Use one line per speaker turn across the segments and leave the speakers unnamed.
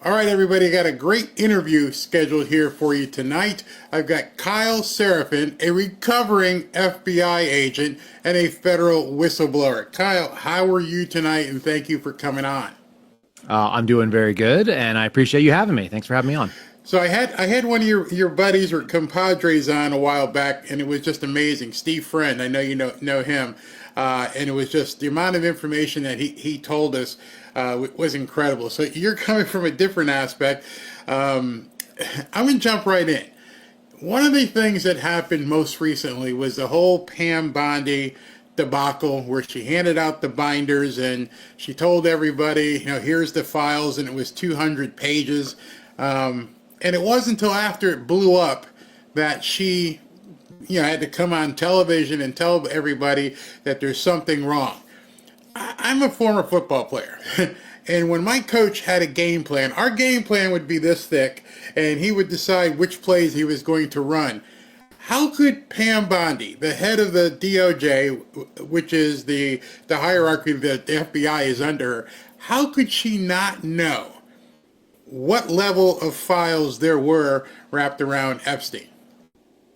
All right, everybody, got a great interview scheduled here for you tonight. I've got Kyle Seraphin, a recovering FBI agent and a federal whistleblower. Kyle, how are you tonight? And thank you for coming on.
I'm doing very good, and I appreciate you having me. Thanks for having me on.
So I had one of your buddies or compadres on a while back, and it was just amazing. Steve Friend, I know you know him, and it was just the amount of information that he told us was incredible. So you're coming from a different aspect. I'm gonna jump right in. One of the things that happened most recently was the whole Pam Bondi debacle where she handed out the binders and she told everybody, here's the files, and it was 200 pages. And it wasn't until after it blew up that she, had to come on television and tell everybody that there's something wrong. I'm a former football player. And when my coach had a game plan, our game plan would be this thick, and he would decide which plays he was going to run. How could Pam Bondi, the head of the DOJ, which is the hierarchy that the FBI is under her, how could she not know what level of files there were wrapped around Epstein?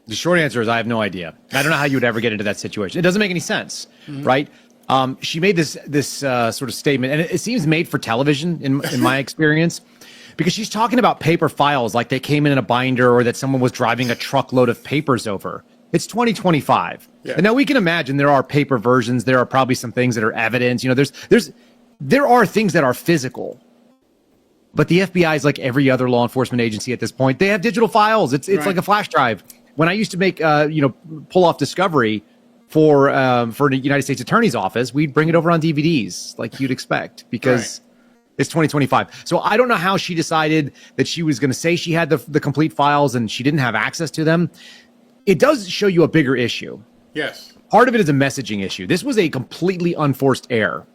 The short answer is I have no idea. I don't know how you would ever get into that situation. It doesn't make any sense, right? She made this sort of statement, and it seems made for television in my experience, because she's talking about paper files like they came in a binder or that someone was driving a truckload of papers over. It's 2025. Yeah. And now we can imagine there are paper versions. There are probably some things that are evidence. There are things that are physical. But the FBI is like every other law enforcement agency at this point. They have digital files. It's right. Like a flash drive. When I used to make pull off discovery for the United States Attorney's Office, we'd bring it over on DVDs like you'd expect, because it's 2025. So I don't know how she decided that she was going to say she had the complete files and she didn't have access to them. It does show you a bigger issue.
Yes.
Part of it is a messaging issue. This was a completely unforced error.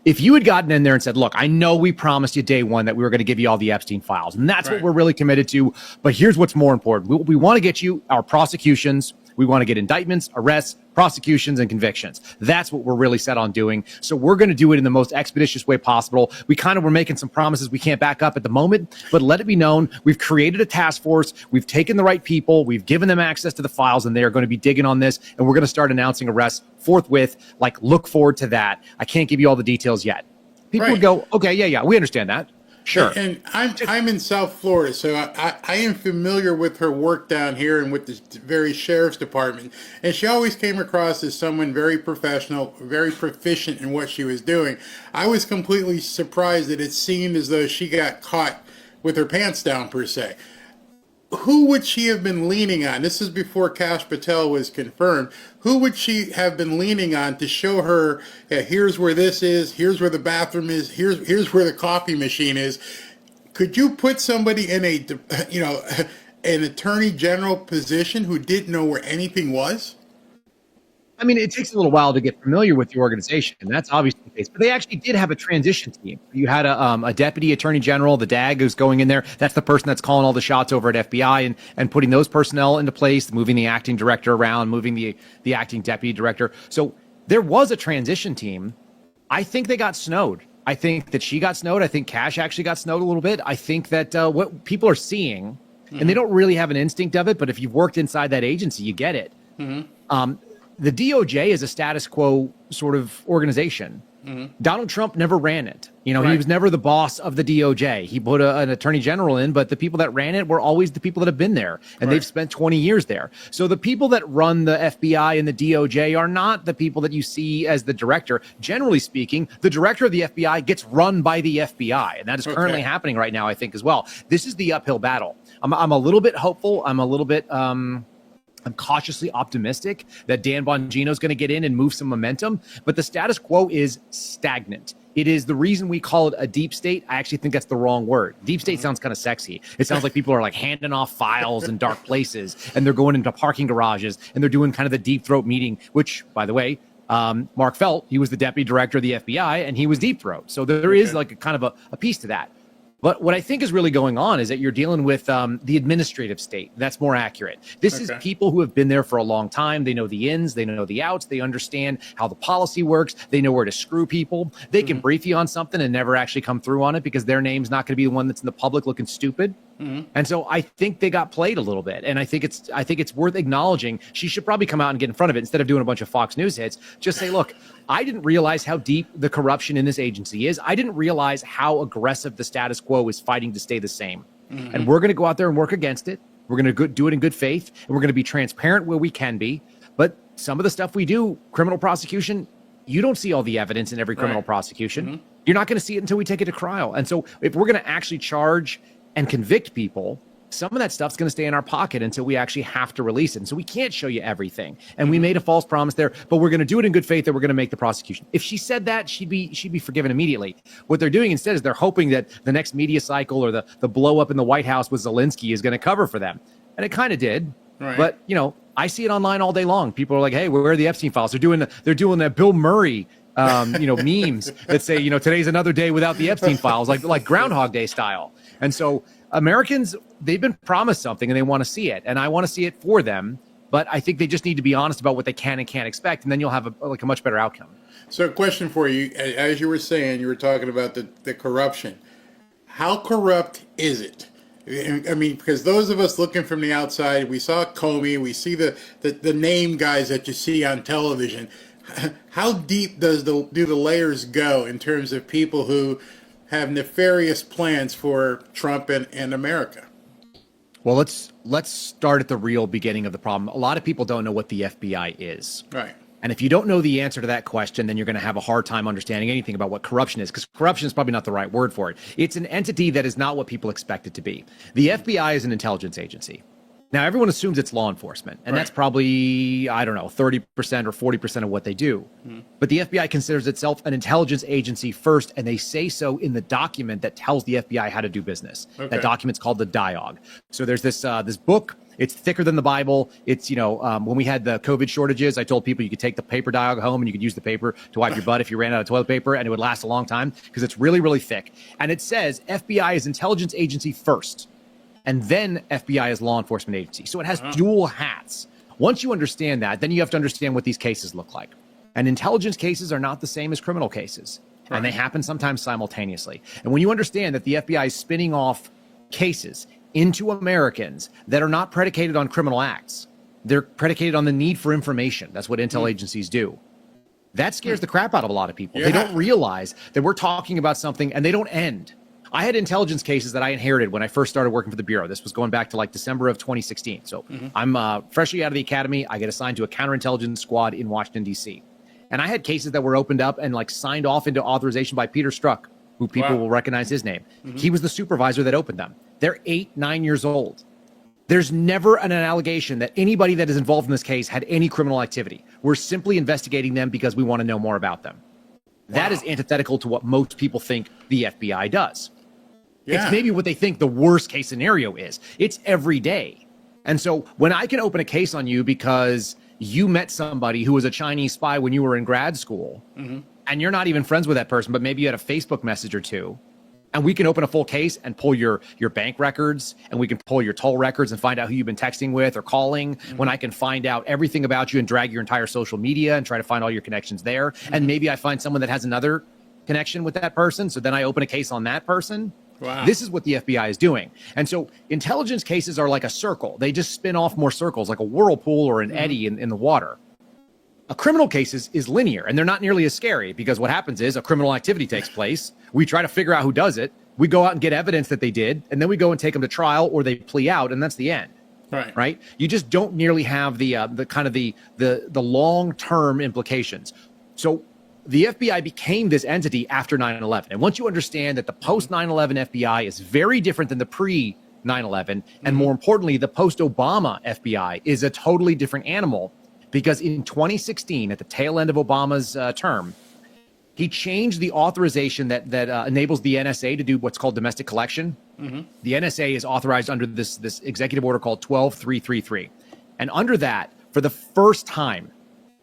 If you had gotten in there and said, look, I know we promised you day one that we were going to give you all the Epstein files, and that's what we're really committed to, but here's what's more important. We want to get you our prosecutions. We want to get indictments, arrests, prosecutions, and convictions. That's what we're really set on doing. So we're going to do it in the most expeditious way possible. We kind of were making some promises we can't back up at the moment, but let it be known, we've created a task force. We've taken the right people. We've given them access to the files, and they are going to be digging on this, and we're going to start announcing arrests forthwith. Like, look forward to that. I can't give you all the details yet. People would go, okay, yeah, we understand that. Sure.
And I'm in South Florida, so I am familiar with her work down here and with the very sheriff's department. And she always came across as someone very professional, very proficient in what she was doing. I was completely surprised that it seemed as though she got caught with her pants down, per se. Who would she have been leaning on? This is before Kash Patel was confirmed. Who would she have been leaning on to show her, here's where this is, here's where the bathroom is, here's where the coffee machine is? Could you put somebody in an attorney general position who didn't know where anything was?
I mean, it takes a little while to get familiar with the organization, and that's obviously the case. But they actually did have a transition team. You had a deputy attorney general, the DAG, who's going in there. That's the person that's calling all the shots over at FBI and putting those personnel into place, moving the acting director around, moving the acting deputy director. So there was a transition team. I think they got snowed. I think that she got snowed. I think Kash actually got snowed a little bit. I think that what people are seeing, and they don't really have an instinct of it, but if you've worked inside that agency, you get it. The DOJ is a status quo sort of organization. Donald Trump never ran it. He was never the boss of the DOJ. He put an attorney general in, but the people that ran it were always the people that have been there, and they've spent 20 years there. So the people that run the FBI and the DOJ are not the people that you see as the director. Generally speaking, the director of the FBI gets run by the FBI, and that is currently happening right now, I think, as well. This is the uphill battle. I'm a little bit hopeful. I'm a little bit I'm cautiously optimistic that Dan Bongino is going to get in and move some momentum, but the status quo is stagnant. It is the reason we call it a deep state. I actually think that's the wrong word. Deep state sounds kind of sexy. It sounds like people are like handing off files in dark places, and they're going into parking garages, and they're doing kind of the deep throat meeting, which, by the way, Mark Felt, he was the deputy director of the FBI, and he was deep throat. So there is like a kind of a piece to that. But what I think is really going on is that you're dealing with the administrative state. That's more accurate. This is people who have been there for a long time. They know the ins, they know the outs, they understand how the policy works, they know where to screw people. They can brief you on something and never actually come through on it because their name's not going to be the one that's in the public looking stupid. And so I think they got played a little bit. And I think it's worth acknowledging. She should probably come out and get in front of it instead of doing a bunch of Fox News hits. Just say, look, I didn't realize how deep the corruption in this agency is. I didn't realize how aggressive the status quo is fighting to stay the same. And we're going to go out there and work against it. We're going to do it in good faith. And we're going to be transparent where we can be. But some of the stuff we do, criminal prosecution, you don't see all the evidence in every criminal prosecution. You're not going to see it until we take it to trial. And so if we're going to actually charge and convict people, some of that stuff's going to stay in our pocket until we actually have to release it. And so we can't show you everything. And we made a false promise there, but we're going to do it in good faith that we're going to make the prosecution. If she said that, she'd be forgiven immediately. What they're doing instead is they're hoping that the next media cycle or the blow up in the White House with Zelensky is going to cover for them. And it kind of did. But, I see it online all day long. People are like, hey, where are the Epstein files? They're doing the Bill Murray memes that say, today's another day without the Epstein files, like Groundhog Day style. And so Americans, they've been promised something and they want to see it. And I want to see it for them. But I think they just need to be honest about what they can and can't expect. And then you'll have a much better outcome.
So a question for you, as you were saying, you were talking about the corruption. How corrupt is it? I mean, because those of us looking from the outside, we saw Comey, we see the name guys that you see on television. How deep do the layers go in terms of people who have nefarious plans for Trump and America?
Well, let's start at the real beginning of the problem. A lot of people don't know what the FBI is.
Right.
And if you don't know the answer to that question, then you're going to have a hard time understanding anything about what corruption is, because corruption is probably not the right word for it. It's an entity that is not what people expect it to be. The FBI is an intelligence agency. Now, everyone assumes it's law enforcement, and that's probably, 30% or 40% of what they do. But the FBI considers itself an intelligence agency first, and they say so in the document that tells the FBI how to do business. That document's called the Dialogue. So there's this book. It's thicker than the Bible. It's, when we had the COVID shortages, I told people you could take the paper Dialogue home and you could use the paper to wipe your butt if you ran out of toilet paper, and it would last a long time because it's really, really thick. And it says FBI is intelligence agency first. And then FBI is law enforcement agency. So it has dual hats. Once you understand that, then you have to understand what these cases look like. And intelligence cases are not the same as criminal cases. And they happen sometimes simultaneously. And when you understand that the FBI is spinning off cases into Americans that are not predicated on criminal acts, they're predicated on the need for information. That's what intel agencies do. That scares the crap out of a lot of people. They don't realize that we're talking about something and they don't end. I had intelligence cases that I inherited when I first started working for the Bureau. This was going back to December of 2016. So I'm freshly out of the academy. I get assigned to a counterintelligence squad in Washington, D.C. And I had cases that were opened up and signed off into authorization by Peter Strzok, who people will recognize his name. He was the supervisor that opened them. They're 8, 9 years old. There's never an allegation that anybody that is involved in this case had any criminal activity. We're simply investigating them because we want to know more about them. That is antithetical to what most people think the FBI does. It's maybe what they think the worst case scenario is. It's every day. And so when I can open a case on you because you met somebody who was a Chinese spy when you were in grad school, and you're not even friends with that person, but maybe you had a Facebook message or two, and we can open a full case and pull your bank records, and we can pull your toll records and find out who you've been texting with or calling, when I can find out everything about you and drag your entire social media and try to find all your connections there. And maybe I find someone that has another connection with that person, so then I open a case on that person. This is what the FBI is doing. And so intelligence cases are like a circle. They just spin off more circles, like a whirlpool or an eddy in the water. A criminal case is linear, and they're not nearly as scary because what happens is a criminal activity takes place. We try to figure out who does it. We go out and get evidence that they did, and then we go and take them to trial or they plea out, and that's the end. Right? You just don't nearly have the long-term implications. So the FBI became this entity after 9/11. And once you understand that the post-9/11 FBI is very different than the pre-9/11, and more importantly, the post-Obama FBI is a totally different animal, because in 2016, at the tail end of Obama's term, he changed the authorization that enables the NSA to do what's called domestic collection. The NSA is authorized under this executive order called 12333. And under that, for the first time,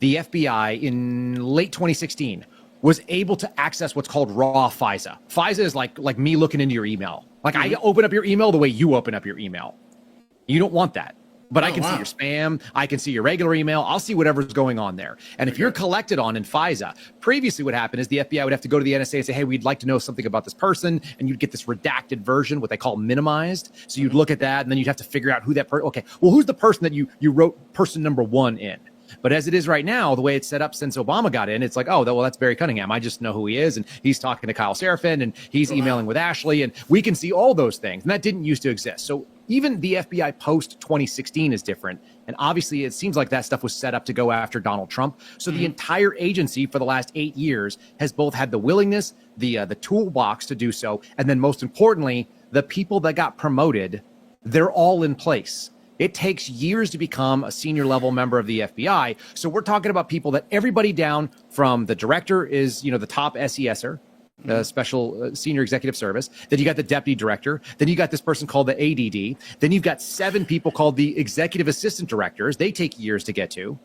the FBI in late 2016 was able to access what's called raw FISA. FISA is like me looking into your email. Like I open up your email the way you open up your email. You don't want that. But I can see
wow.
your spam. I can see your regular email. I'll see whatever's going on there. And if you're collected on in FISA, previously what happened is the FBI would have to go to the NSA and say, hey, we'd like to know something about this person. And you'd get this redacted version, what they call minimized. So you'd look at that and then you'd have to figure out who that person, okay, well, who's the person that you wrote person number 1 in? But as it is right now, the way it's set up since Obama got in, it's like, oh, well, that's Barry Cunningham. I just know who he is. And he's talking to Kyle Seraphin and he's emailing with Ashley. And we can see all those things. And that didn't used to exist. So even the FBI post 2016 is different. And obviously, it seems like that stuff was set up to go after Donald Trump. So the entire agency for the last 8 years has both had the willingness, the toolbox to do so. And then most importantly, the people that got promoted, they're all in place. It takes years to become a senior level member of the FBI. So we're talking about people that everybody down from the director is, the top SESer, special senior executive service. Then you got the deputy director. Then you got this person called the ADD. Then you've got 7 people called the executive assistant directors. They take years to get to.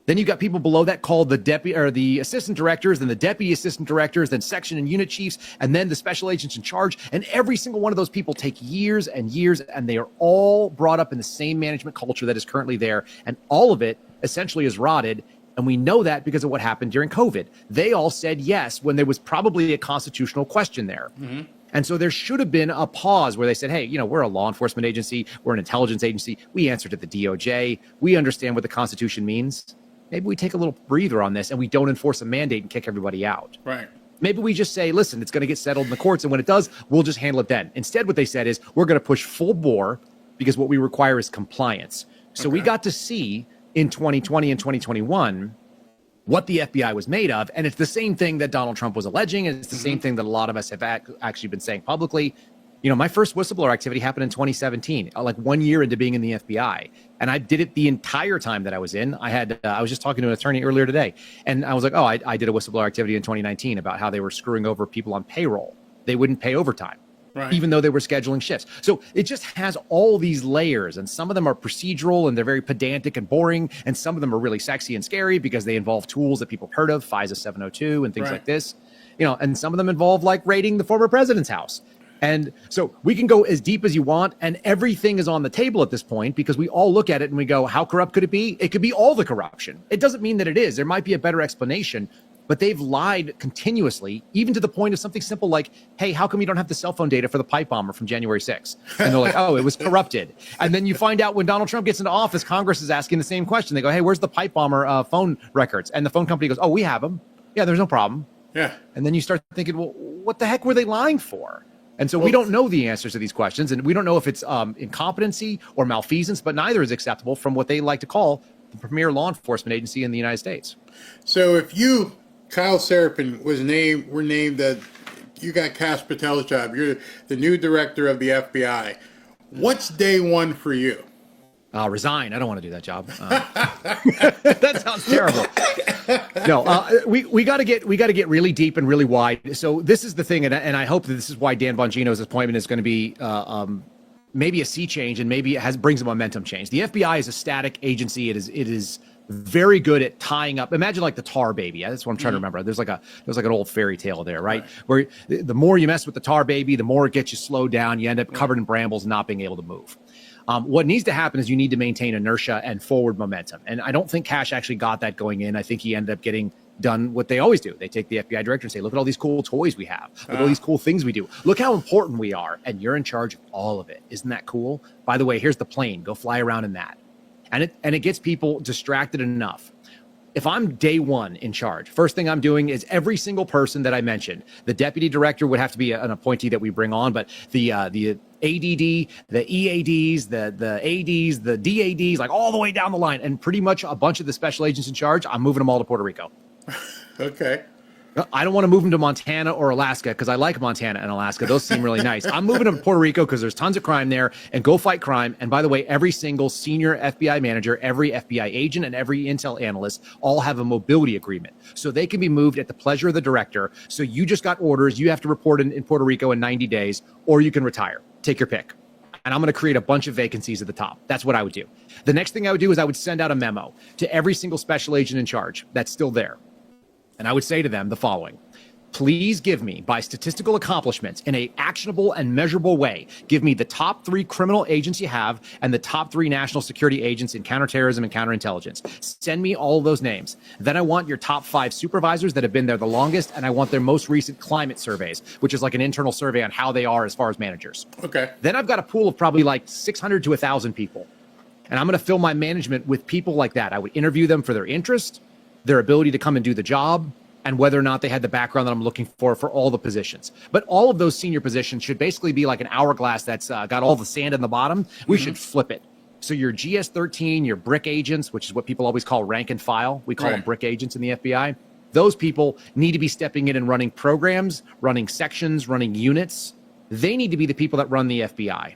Then you've got people below that called the deputy or the assistant directors, then the deputy assistant directors, then section and unit chiefs, and then the special agents in charge. And every single one of those people take years and years, and they are all brought up in the same management culture that is currently there. And all of it essentially is rotted. And we know that because of what happened during COVID. They all said yes when there was probably a constitutional question there. Mm-hmm. And so there should have been a pause where they said, hey, we're a law enforcement agency. We're an intelligence agency. We answer to the DOJ. We understand what the Constitution means. Maybe we take a little breather on this and we don't enforce a mandate and kick everybody out.
Right.
Maybe we just say, listen, it's going to get settled in the courts. And when it does, we'll just handle it then. Instead, what they said is we're going to push full bore because what we require is compliance. So we got to see in 2020 and 2021 what the FBI was made of. And it's the same thing that Donald Trump was alleging. And it's the same thing that a lot of us have actually been saying publicly. My first whistleblower activity happened in 2017, like 1 year into being in the FBI. And I did it the entire time that I was in. I was just talking to an attorney earlier today. And I was like, I did a whistleblower activity in 2019 about how they were screwing over people on payroll. They wouldn't pay overtime. Right. Even though they were scheduling shifts. So it just has all these layers, and some of them are procedural and they're very pedantic and boring. And some of them are really sexy and scary because they involve tools that people have heard of, FISA 702 and things like this, and some of them involve like raiding the former president's house. And so we can go as deep as you want, and everything is on the table at this point because we all look at it and we go, how corrupt could it be? It could be all the corruption. It doesn't mean that it is. There might be a better explanation, but they've lied continuously, even to the point of something simple like, hey, how come you don't have the cell phone data for the pipe bomber from January 6th? And they're like, oh, it was corrupted. And then you find out when Donald Trump gets into office, Congress is asking the same question. They go, hey, where's the pipe bomber phone records? And the phone company goes, oh, we have them. Yeah, there's no problem. Yeah. And then you start thinking, well, what the heck were they lying for? And so we don't know the answers to these questions, and we don't know if it's incompetency or malfeasance, but neither is acceptable from what they like to call the premier law enforcement agency in the United States.
So if you, Kyle Seraphin, were named that you got Kash Patel's job, you're the new director of the FBI, what's day one for you?
Resign. I don't want to do that job. That sounds terrible. No, we got to get really deep and really wide. So this is the thing, and I hope that this is why Dan Bongino's appointment is going to be maybe a sea change, and maybe it brings a momentum change. The FBI is a static agency. It is very good at tying up. Imagine like the tar baby. That's what I'm trying to remember. There's like an old fairy tale there, right? Where the more you mess with the tar baby, the more it gets you slowed down. You end up covered in brambles, not being able to move. What needs to happen is you need to maintain inertia and forward momentum. And I don't think Kash actually got that going in. I think he ended up getting done what they always do. They take the FBI director and say, look at all these cool toys we have. Look at all these cool things we do. Look how important we are. And you're in charge of all of it. Isn't that cool? By the way, here's the plane. Go fly around in that. And it gets people distracted enough. If I'm day one in charge, first thing I'm doing is every single person that I mentioned. The deputy director would have to be an appointee that we bring on, but the ADD, the EADs, the ADs, the DADs, like all the way down the line, and pretty much a bunch of the special agents in charge, I'm moving them all to Puerto Rico.
Okay.
I don't want to move them to Montana or Alaska because I like Montana and Alaska. Those seem really nice. I'm moving them to Puerto Rico because there's tons of crime there, and go fight crime. And by the way, every single senior FBI manager, every FBI agent, and every intel analyst all have a mobility agreement. So they can be moved at the pleasure of the director. So you just got orders. You have to report in Puerto Rico in 90 days, or you can retire. Take your pick. And I'm going to create a bunch of vacancies at the top. That's what I would do. The next thing I would do is I would send out a memo to every single special agent in charge that's still there. And I would say to them the following: Please give me, by statistical accomplishments, in a actionable and measurable way, give me the top 3 criminal agents you have and the top 3 national security agents in counterterrorism and counterintelligence. Send me all of those names. Then I want your top 5 supervisors that have been there the longest, and I want their most recent climate surveys, which is like an internal survey on how they are as far as managers.
Okay.
Then I've got a pool of probably like 600 to 1,000 people. And I'm going to fill my management with people like that. I would interview them for their interest, their ability to come and do the job, and whether or not they had the background that I'm looking for all the positions. But all of those senior positions should basically be like an hourglass that's got all the sand in the bottom. We should flip it. So your GS-13, your brick agents, which is what people always call rank and file. We call them brick agents in the FBI. Those people need to be stepping in and running programs, running sections, running units. They need to be the people that run the FBI.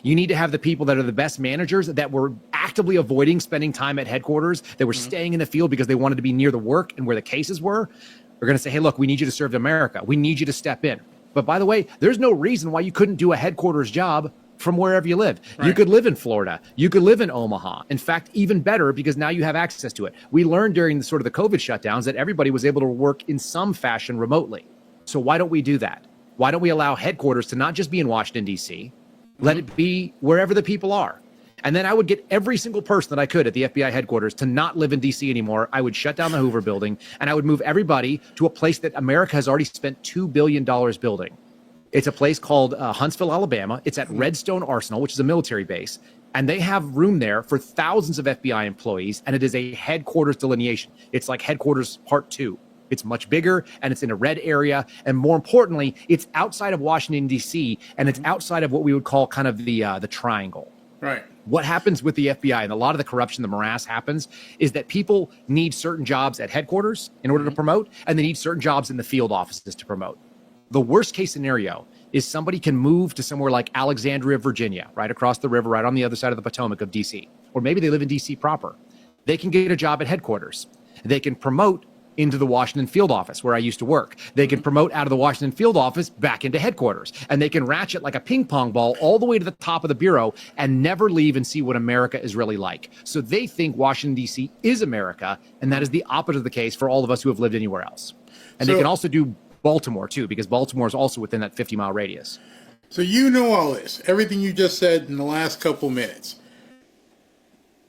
You need to have the people that are the best managers that were actively avoiding spending time at headquarters, that were staying in the field because they wanted to be near the work and where the cases were. They're going to say, hey, look, we need you to serve America. We need you to step in. But by the way, there's no reason why you couldn't do a headquarters job from wherever you live. Right. You could live in Florida. You could live in Omaha. In fact, even better, because now you have access to it. We learned during the sort of the COVID shutdowns that everybody was able to work in some fashion remotely. So why don't we do that? Why don't we allow headquarters to not just be in Washington, D.C., let it be wherever the people are. And then I would get every single person that I could at the FBI headquarters to not live in D.C. anymore. I would shut down the Hoover building, and I would move everybody to a place that America has already spent $2 billion building. It's a place called Huntsville, Alabama. It's at Redstone Arsenal, which is a military base. And they have room there for thousands of FBI employees, and it is a headquarters delineation. It's like headquarters part 2. It's much bigger, and it's in a red area. And more importantly, it's outside of Washington, D.C., and it's outside of what we would call kind of the triangle.
Right.
What happens with the FBI and a lot of the corruption, the morass happens, is that people need certain jobs at headquarters in order to promote, and they need certain jobs in the field offices to promote. The worst case scenario is somebody can move to somewhere like Alexandria, Virginia, right across the river, right on the other side of the Potomac of D.C., or maybe they live in D.C. proper. They can get a job at headquarters. They can promote into the Washington field office where I used to work. They can promote out of the Washington field office back into headquarters, and they can ratchet like a ping pong ball all the way to the top of the bureau and never leave and see what America is really like. So they think Washington, D.C. is America, and that is the opposite of the case for all of us who have lived anywhere else. And they can also do Baltimore too, because Baltimore is also within that 50-mile radius.
So you know all this, everything you just said in the last couple minutes.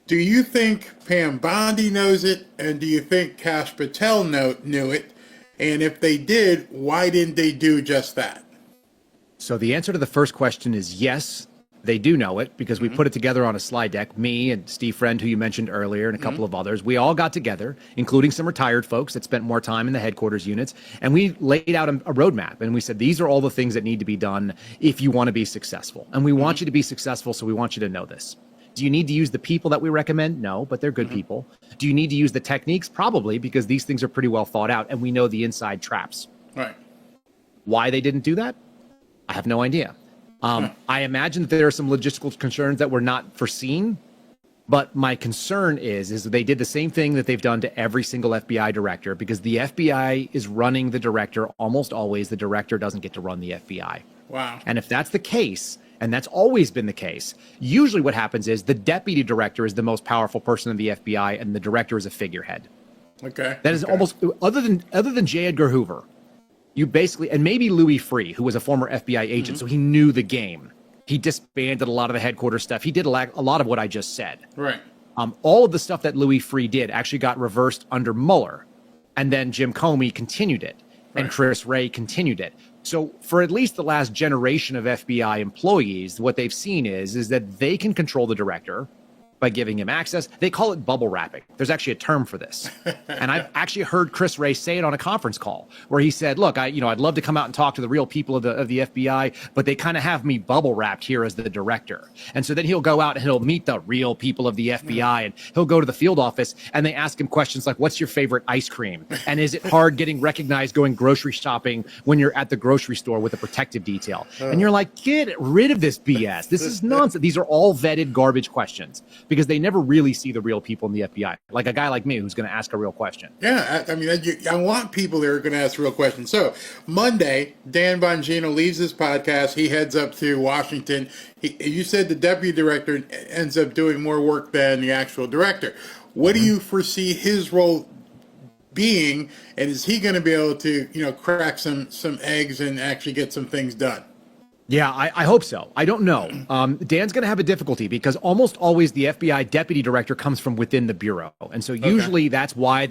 Do you think Pam Bondi knows it, and do you think Kash Patel knew it? And if they did, why didn't they do just that?
So the answer to the first question is yes, they do know it, because we put it together on a slide deck. Me and Steve Friend, who you mentioned earlier, and a couple of others, we all got together, including some retired folks that spent more time in the headquarters units, and we laid out a roadmap, and we said, these are all the things that need to be done if you want to be successful. And we want you to be successful, so we want you to know this. Do you need to use the people that we recommend? No, but they're good people. Do you need to use the techniques? Probably, because these things are pretty well thought out, and we know the inside traps.
Right.
Why they didn't do that? I have no idea. I imagine that there are some logistical concerns that were not foreseen, but my concern is they did the same thing that they've done to every single FBI director, because the FBI is running the director almost always. The director doesn't get to run the FBI.
Wow.
And if that's the case, and that's always been the case, usually what happens is the deputy director is the most powerful person in the FBI, and the director is a figurehead.
Okay.
That is almost, other than J. Edgar Hoover, you basically, and maybe Louis Freeh, who was a former FBI agent, so he knew the game. He disbanded a lot of the headquarters stuff. He did a lot of what I just said.
Right.
All of the stuff that Louis Freeh did actually got reversed under Mueller, and then Jim Comey continued it, and Chris Wray continued it. So for at least the last generation of FBI employees, what they've seen is that they can control the director by giving him access. They call it bubble wrapping. There's actually a term for this. And I've actually heard Chris Wray say it on a conference call where he said, look, I'd love to come out and talk to the real people of the FBI, but they kind of have me bubble wrapped here as the director. And so then he'll go out and he'll meet the real people of the FBI, and he'll go to the field office, and they ask him questions like, what's your favorite ice cream? And is it hard getting recognized going grocery shopping when you're at the grocery store with a protective detail? And you're like, get rid of this BS. This is nonsense. These are all vetted garbage questions, because they never really see the real people in the FBI, like a guy like me who's going to ask a real question.
Yeah, I mean, I want people that are going to ask real questions. So Monday, Dan Bongino leaves this podcast. He heads up to Washington. You said the deputy director ends up doing more work than the actual director. What do you foresee his role being, and is he going to be able to, crack some eggs and actually get some things done?
Yeah, I hope so. I don't know. Dan's going to have a difficulty because almost always the FBI deputy director comes from within the bureau, and so usually that's why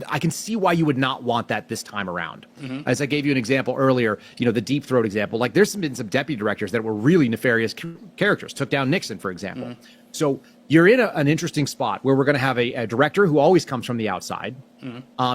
I can see why you would not want that this time around. As I gave you an example earlier, the Deep Throat example. Like there's been some deputy directors that were really nefarious characters. Took down Nixon, for example. So you're in an interesting spot where we're going to have a director who always comes from the outside.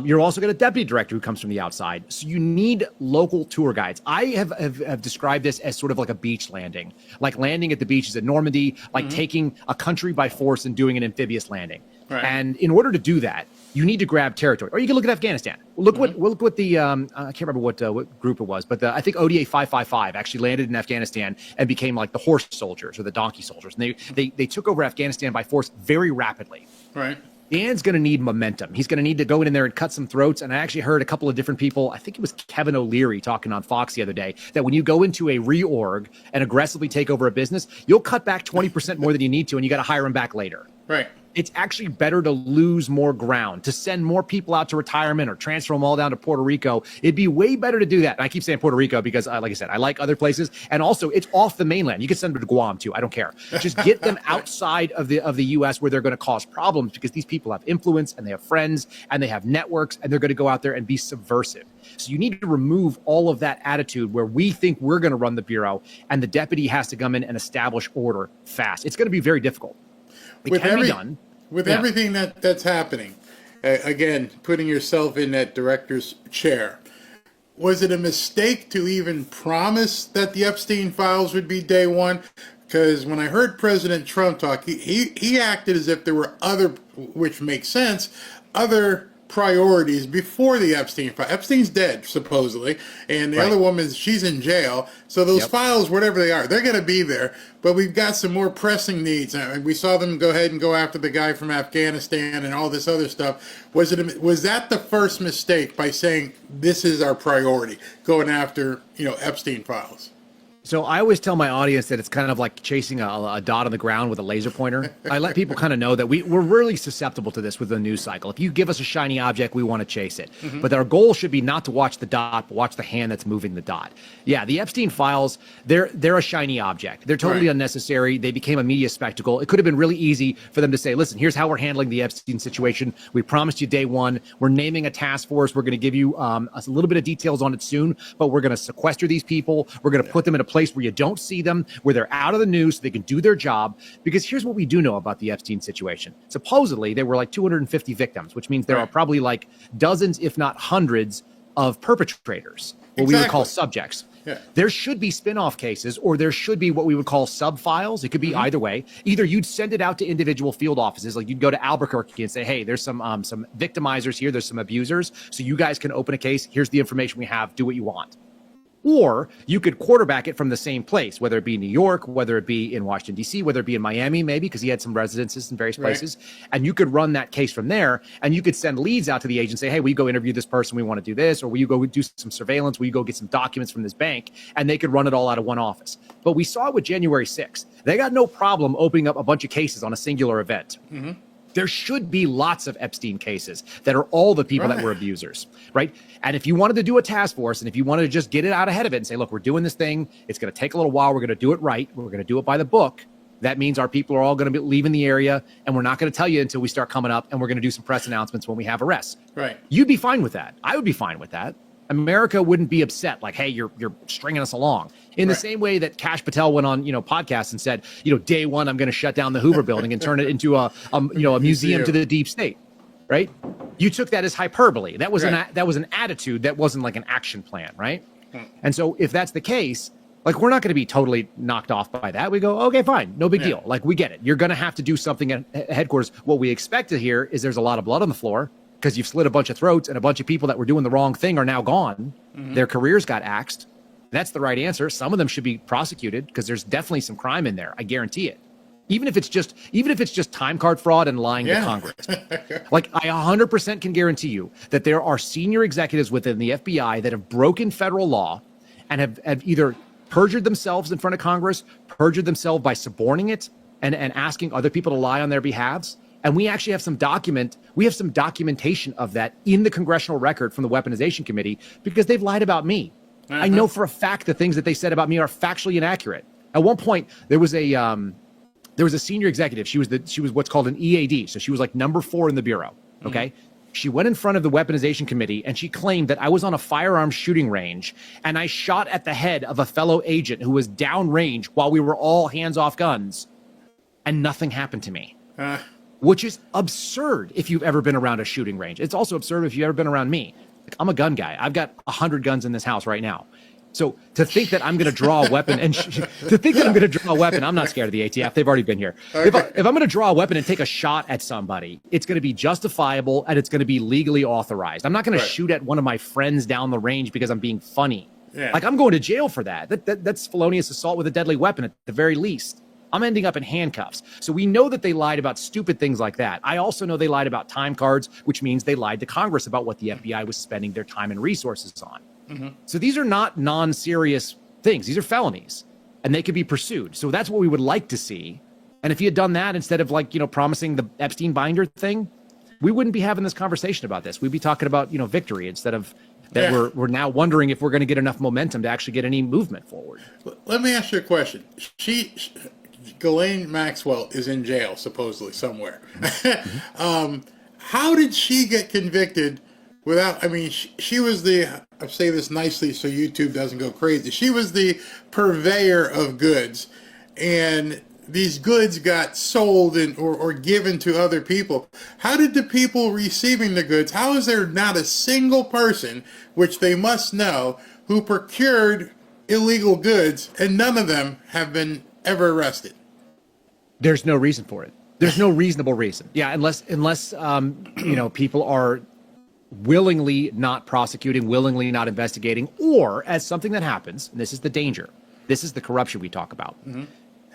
You're also going to deputy director who comes from the outside. So you need local tour guides. I have described this as sort of like a beach landing, like landing at the beaches at Normandy, like taking a country by force and doing an amphibious landing. Right. And in order to do that, you need to grab territory. Or you can look at Afghanistan. Look what the I can't remember what group it was, but I think ODA 555 actually landed in Afghanistan and became like the horse soldiers or the donkey soldiers. And they took over Afghanistan by force very rapidly.
Right.
Dan's going to need momentum. He's going to need to go in there and cut some throats. And I actually heard a couple of different people, I think it was Kevin O'Leary talking on Fox the other day, that when you go into a reorg and aggressively take over a business, you'll cut back 20% more than you need to, and you got to hire them back later.
Right.
It's actually better to lose more ground, to send more people out to retirement or transfer them all down to Puerto Rico. It'd be way better to do that. And I keep saying Puerto Rico because, like I said, I like other places. And also, it's off the mainland. You can send them to Guam, too. I don't care. Just get them outside of the U.S. where they're going to cause problems because these people have influence and they have friends and they have networks and they're going to go out there and be subversive. So you need to remove all of that attitude where we think we're going to run the Bureau and the deputy has to come in and establish order fast. It's going to be very difficult. It can be done.
With everything that's happening, again, putting yourself in that director's chair, was it a mistake to even promise that the Epstein files would be day one? Because when I heard President Trump talk, he acted as if there were other, which makes sense, other priorities before the Epstein file. Epstein's dead, supposedly, and the other woman, she's in jail. So those files, whatever they are, they're going to be there. But we've got some more pressing needs. We saw them go ahead and go after the guy from Afghanistan and all this other stuff. Was that the first mistake by saying this is our priority, going after Epstein files?
So I always tell my audience that it's kind of like chasing a dot on the ground with a laser pointer. I let people kind of know that we're really susceptible to this with the news cycle. If you give us a shiny object, we want to chase it. But our goal should be not to watch the dot, but watch the hand that's moving the dot. Yeah, the Epstein files, they're a shiny object. They're totally unnecessary. They became a media spectacle. It could have been really easy for them to say, listen, here's how we're handling the Epstein situation. We promised you day one. We're naming a task force. We're going to give you a little bit of details on it soon, but we're going to sequester these people. We're going to put them in a place where you don't see them, where they're out of the news so they can do their job. Because here's what we do know about the Epstein situation. Supposedly, there were like 250 victims, which means there are probably like dozens, if not hundreds, of perpetrators, what we would call subjects. Yeah. There should be spin-off cases, or there should be what we would call sub-files. It could be either way. Either you'd send it out to individual field offices, like you'd go to Albuquerque and say, hey, there's some victimizers here, there's some abusers, so you guys can open a case. Here's the information we have. Do what you want. Or you could quarterback it from the same place, whether it be New York, whether it be in Washington, D.C., whether it be in Miami, maybe, because he had some residences in various places. And you could run that case from there, and you could send leads out to the agent and say, hey, will you go interview this person? We want to do this. Or will you go do some surveillance? Will you go get some documents from this bank? And they could run it all out of one office. But we saw it with January 6th. They got no problem opening up a bunch of cases on a singular event. There should be lots of Epstein cases that are all the people that were abusers, right? And if you wanted to do a task force, and if you wanted to just get it out ahead of it and say, look, we're doing this thing, it's going to take a little while, we're going to do it right, we're going to do it by the book, that means our people are all going to be leaving the area, and we're not going to tell you until we start coming up, and we're going to do some press announcements when we have arrests. Right. You'd be fine with that. I would be fine with that. America wouldn't be upset, like, hey, you're stringing us along. In the same way that Kash Patel went on, podcasts and said, day one, I'm going to shut down the Hoover Building and turn it into a museum to the deep state, right? You took that as hyperbole. That was an attitude. That wasn't like an action plan, right? And so if that's the case, like, we're not going to be totally knocked off by that. We go, okay, fine, no big deal. Like, we get it. You're going to have to do something at headquarters. What we expect to hear is there's a lot of blood on the floor, because you've slit a bunch of throats and a bunch of people that were doing the wrong thing are now gone. Their careers got axed. That's the right answer. Some of them should be prosecuted because there's definitely some crime in there. I guarantee it. Even if it's just time card fraud and lying to Congress. Like, I 100% can guarantee you that there are senior executives within the FBI that have broken federal law and have either perjured themselves in front of Congress, perjured themselves by suborning it and asking other people to lie on their behalves. And we actually have some documentation of that in the congressional record from the Weaponization Committee because they've lied about me. I know for a fact the things that they said about me are factually inaccurate. At one point, there was a senior executive. She was what's called an EAD. So she was like number 4 in the Bureau. Okay. She went in front of the Weaponization Committee and she claimed that I was on a firearms shooting range and I shot at the head of a fellow agent who was downrange while we were all hands off guns and nothing happened to me. Which is absurd if you've ever been around a shooting range. It's also absurd if you've ever been around me. Like, I'm a gun guy. I've got 100 guns in this house right now. So to think that I'm going to draw a weapon I'm not scared of the ATF. They've already been here. Okay. If I'm going to draw a weapon and take a shot at somebody, it's going to be justifiable and it's going to be legally authorized. I'm not going to shoot at one of my friends down the range because I'm being funny. Yeah. Like, I'm going to jail for that. That's felonious assault with a deadly weapon at the very least. I'm ending up in handcuffs. So we know that they lied about stupid things like that. I also know they lied about time cards, which means they lied to Congress about what the FBI was spending their time and resources on. So these are not non-serious things. These are felonies, and they could be pursued. So that's what we would like to see. And if he had done that instead of promising the Epstein binder thing, we wouldn't be having this conversation about this. We'd be talking about, victory instead of that. Yeah. We're now wondering if we're going to get enough momentum to actually get any movement forward.
Let me ask you a question. Ghislaine Maxwell is in jail, supposedly, somewhere. How did she get convicted without, she was I'll say this nicely so YouTube doesn't go crazy. She was the purveyor of goods, and these goods got sold or given to other people. How did the people receiving the goods, how is there not a single person, which they must know, who procured illegal goods, and none of them have been ever arrested?
There's no reason for it. There's no reasonable reason. Yeah, unless people are willingly not prosecuting, willingly not investigating, or as something that happens, and this is the danger. This is the corruption we talk about.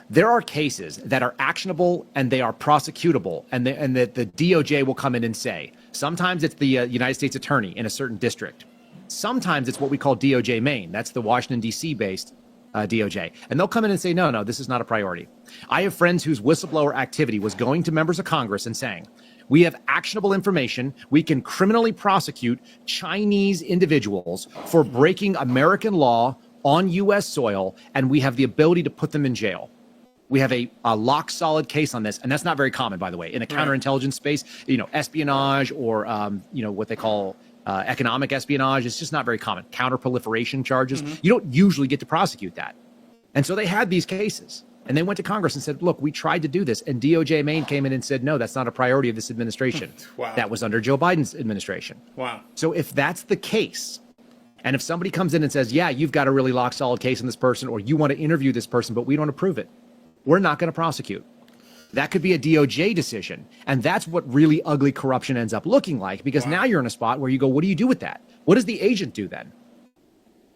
There are cases that are actionable and they are prosecutable, and that the DOJ will come in and say, sometimes it's the United States attorney in a certain district. Sometimes it's what we call DOJ Maine. That's the Washington, D.C. based DOJ. And they'll come in and say, no, this is not a priority. I have friends whose whistleblower activity was going to members of Congress and saying, we have actionable information. We can criminally prosecute Chinese individuals for breaking American law on U.S. soil, and we have the ability to put them in jail. We have a lock solid case on this. And that's not very common, by the way, in the counterintelligence space, espionage or, what they call economic espionage. It's just not very common. Counterproliferation charges. You don't usually get to prosecute that. And so they had these cases and they went to Congress and said, look, we tried to do this. And DOJ Maine came in and said, no, that's not a priority of this administration. Wow. That was under Joe Biden's administration. Wow. So if that's the case, and if somebody comes in and says, yeah, you've got a really lock solid case on this person, or you want to interview this person, but we don't approve it, we're not going to prosecute. That could be a DOJ decision. And that's what really ugly corruption ends up looking like, because now you're in a spot where you go, what do you do with that? What does the agent do then?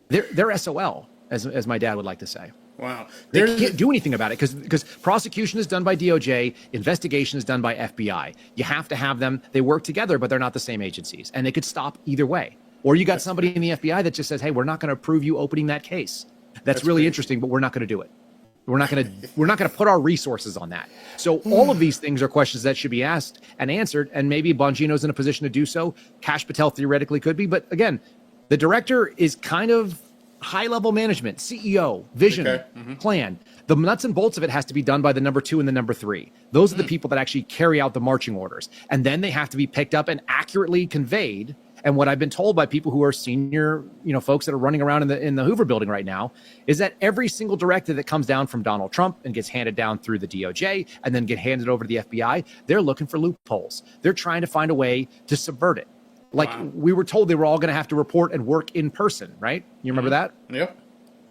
They're SOL, as my dad would like to say. Wow. They can't do anything about it because prosecution is done by DOJ, investigation is done by FBI. You have to have them. They work together, but they're not the same agencies. And they could stop either way. Or you got somebody in the FBI that just says, hey, we're not going to approve you opening that case. That's really interesting, but we're not going to do it. We're not going to put our resources on that. So all of these things are questions that should be asked and answered. And maybe Bongino's in a position to do so. Kash Patel theoretically could be. But again, the director is kind of high-level management, CEO, vision, plan. The nuts and bolts of it has to be done by the number 2 and the number 3. Those are the people that actually carry out the marching orders. And then they have to be picked up and accurately conveyed. And what I've been told by people who are senior, folks that are running around in the Hoover building right now is that every single directive that comes down from Donald Trump and gets handed down through the DOJ and then get handed over to the FBI, they're looking for loopholes. They're trying to find a way to subvert it. Like we were told they were all going to have to report and work in person, right? You remember that? Yep.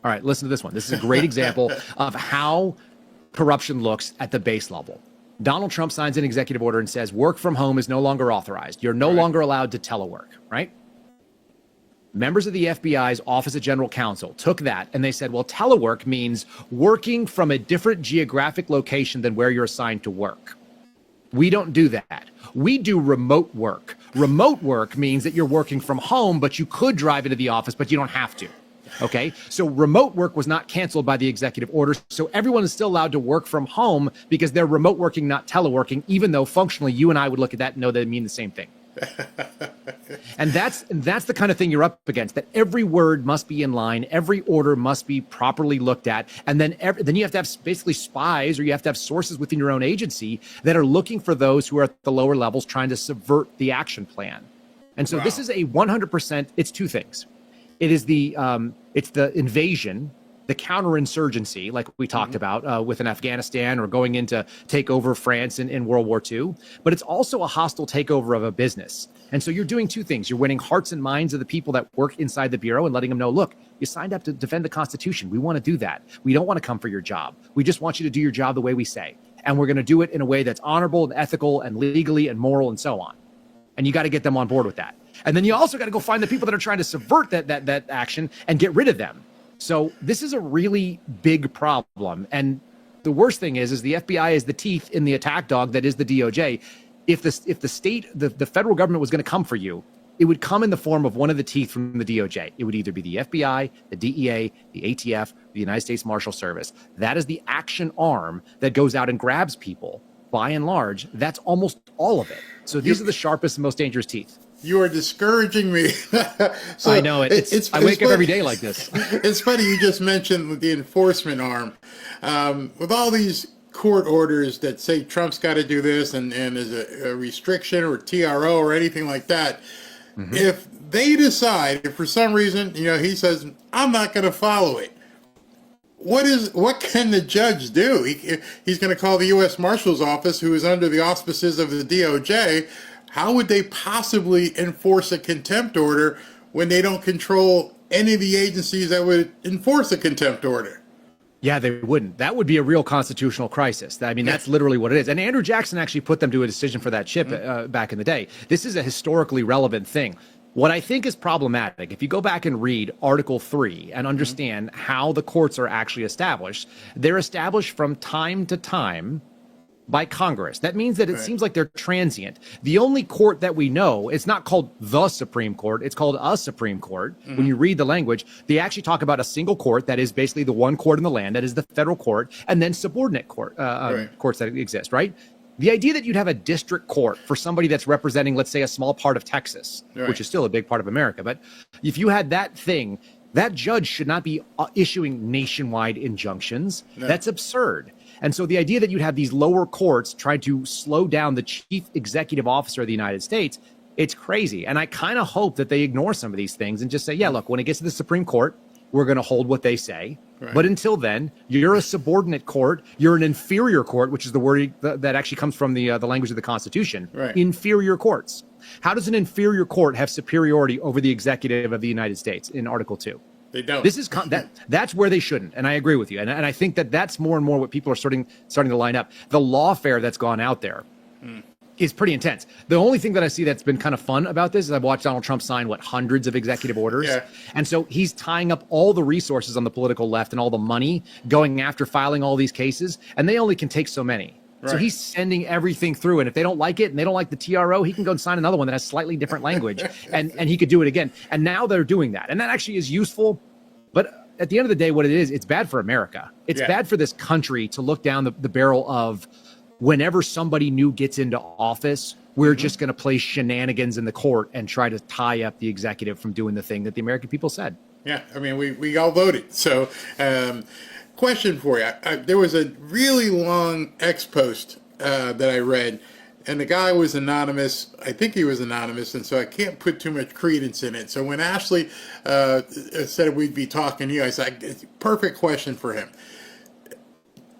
All right, listen to this one. This is a great example of how corruption looks at the base level. Donald Trump signs an executive order and says, work from home is no longer authorized. You're no longer allowed to telework, right? Members of the FBI's Office of General Counsel took that and they said, well, telework means working from a different geographic location than where you're assigned to work. We don't do that. We do remote work. Remote work means that you're working from home, but you could drive into the office, but you don't have to. Okay. So remote work was not canceled by the executive order. So everyone is still allowed to work from home because they're remote working, not teleworking, even though functionally you and I would look at that and know they mean the same thing. And that's the kind of thing you're up against, that every word must be in line, every order must be properly looked at, and then you have to have basically spies, or you have to have sources within your own agency that are looking for those who are at the lower levels trying to subvert the action plan. And so this is a 100%, it's two things. It is it's the invasion, the counterinsurgency, like we talked about with Afghanistan, or going in to take over France in World War II. But it's also a hostile takeover of a business. And so you're doing two things. You're winning hearts and minds of the people that work inside the Bureau and letting them know, look, you signed up to defend the Constitution. We want to do that. We don't want to come for your job. We just want you to do your job the way we say. And we're going to do it in a way that's honorable and ethical and legally and moral and so on. And you got to get them on board with that. And then you also got to go find the people that are trying to subvert that action and get rid of them. So this is a really big problem. And the worst thing is the FBI is the teeth in the attack dog that is the DOJ. If the state, the federal government was going to come for you, it would come in the form of one of the teeth from the DOJ. It would either be the FBI, the DEA, the ATF, the United States Marshal Service. That is the action arm that goes out and grabs people. By and large, that's almost all of it. So these are the sharpest and most dangerous teeth.
You are discouraging me. So
I know it. I wake up every day like this.
It's funny you just mentioned the enforcement arm. With all these court orders that say Trump's got to do this and there's a restriction or TRO or anything like that, if they decide, if for some reason, he says, I'm not going to follow it, what can the judge do? He's going to call the U.S. Marshal's Office, who is under the auspices of the DOJ. How would they possibly enforce a contempt order when they don't control any of the agencies that would enforce a contempt order?
Yeah, they wouldn't. That would be a real constitutional crisis. I mean, that's literally what it is. And Andrew Jackson actually put them to a decision for that chip back in the day. This is a historically relevant thing. What I think is problematic, if you go back and read Article 3 and understand how the courts are actually established, they're established from time to time by Congress. That means that it seems like they're transient. The only court that we know, it's not called the Supreme Court, it's called a Supreme Court. When you read the language, they actually talk about a single court that is basically the one court in the land, that is the federal court, and then subordinate courts that exist, right? The idea that you'd have a district court for somebody that's representing, let's say, a small part of Texas, which is still a big part of America, but if you had that thing, that judge should not be issuing nationwide injunctions. No. That's absurd. And so the idea that you'd have these lower courts try to slow down the chief executive officer of the United States, it's crazy. And I kind of hope that they ignore some of these things and just say, yeah, look, when it gets to the Supreme Court, we're going to hold what they say. Right. But until then, you're a subordinate court. You're an inferior court, which is the word that actually comes from the language of the Constitution. Right. Inferior courts. How does an inferior court have superiority over the executive of the United States in Article 2?
They don't.
This is that's where they shouldn't, and I agree with you. And I think that that's more and more what people are starting to line up. The lawfare that's gone out there is pretty intense. The only thing that I see that's been kind of fun about this is I've watched Donald Trump sign hundreds of executive orders, and so he's tying up all the resources on the political left and all the money going after filing all these cases, and they only can take so many. Right. So he's sending everything through, and if they don't like it and they don't like the TRO, he can go and sign another one that has slightly different language, and he could do it again. And now they're doing that, and that actually is useful. But at the end of the day, what it is, it's bad for America. It's bad for this country to look down the barrel of whenever somebody new gets into office, we're just going to play shenanigans in the court and try to tie up the executive from doing the thing that the American people said.
Yeah, I mean, we all voted. So question for you. There was a really long ex post that I read, and the guy was anonymous. I think he was anonymous, and so I can't put too much credence in it. So when Ashley said we'd be talking to you, I said, perfect question for him.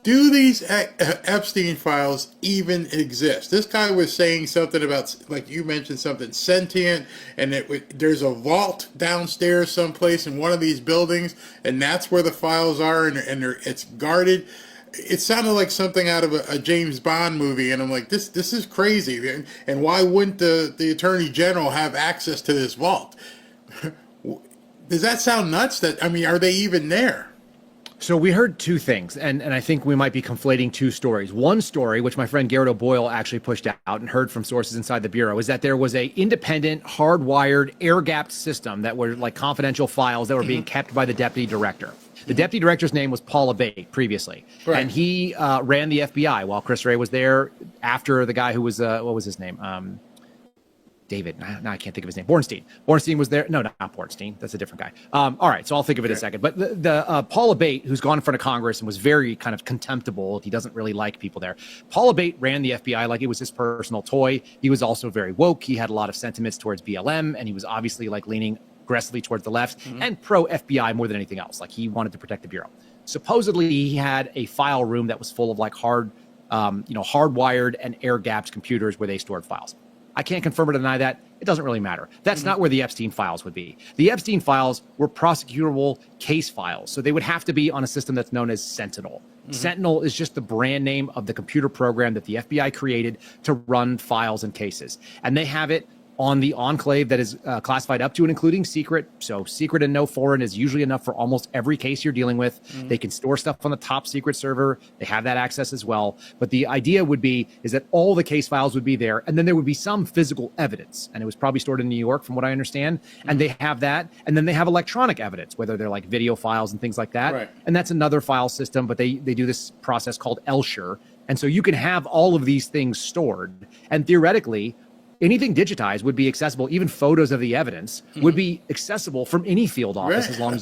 Do these Epstein files even exist? This guy was saying something about, like you mentioned, something sentient, and there's a vault downstairs someplace in one of these buildings, and that's where the files are, and it's guarded. It sounded like something out of a James Bond movie, and I'm like, this is crazy. And why wouldn't the Attorney General have access to this vault? Does that sound nuts? Are they even there?
So we heard two things, and I think we might be conflating two stories. One story, which my friend Garrett O'Boyle actually pushed out and heard from sources inside the Bureau, is that there was a independent, hardwired, air-gapped system that were like confidential files that were being kept by the deputy director. The deputy director's name was Paul Abate previously,
Right.
and he ran the FBI while Chris Wray was there after the guy who was, what was his name? David. Now I can't think of his name. Bornstein. Bornstein was there. No, not Bornstein. That's a different guy. All right, so I'll think of it in a second. But the Paul Abate, who's gone in front of Congress and was very kind of contemptible. He doesn't really like people there. Paul Abate ran the FBI like it was his personal toy. He was also very woke. He had a lot of sentiments towards BLM, and he was obviously like leaning aggressively towards the left and pro FBI more than anything else. Like he wanted to protect the Bureau. Supposedly, he had a file room that was full of like hardwired and air-gapped computers where they stored files. I can't confirm or deny that. It doesn't really matter. That's not where the Epstein files would be. The Epstein files were prosecutable case files. So they would have to be on a system that's known as Sentinel. Sentinel is just the brand name of the computer program that the FBI created to run files and cases. And they have it on the enclave that is classified up to and including secret. So secret and no foreign is usually enough for almost every case you're dealing with. They can store stuff on the top secret server. They have that access as well. But the idea would be is that all the case files would be there, and then there would be some physical evidence. And it was probably stored in New York, from what I understand. And they have that. And then they have electronic evidence, whether they're like video files and things like that.
Right.
And that's another file system, but they do this process called Elsher. And so you can have all of these things stored. And theoretically, anything digitized would be accessible. Even photos of the evidence would be accessible from any field office,
Right.
as long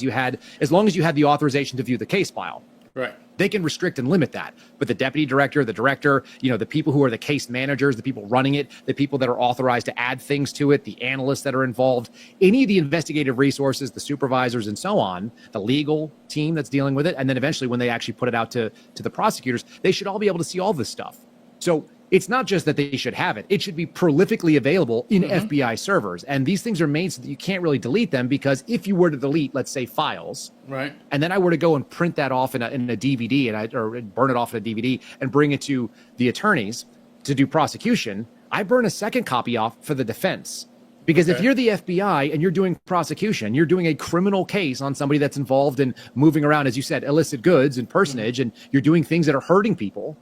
as you had the authorization to view the case file.
Right.
They can restrict and limit that. But the deputy director, the director, the people who are the case managers, the people running it, the people that are authorized to add things to it, the analysts that are involved, any of the investigative resources, the supervisors and so on, the legal team that's dealing with it, and then eventually when they actually put it out to the prosecutors, they should all be able to see all this stuff. So it's not just that they should have it. It should be prolifically available in FBI servers. And these things are made so that you can't really delete them, because if you were to delete, let's say, files,
Right.
and then I were to go and print that off in a DVD or burn it off in a DVD and bring it to the attorneys to do prosecution, I burn a second copy off for the defense. Because if you're the FBI and you're doing prosecution, you're doing a criminal case on somebody that's involved in moving around, as you said, illicit goods and personage, and you're doing things that are hurting people,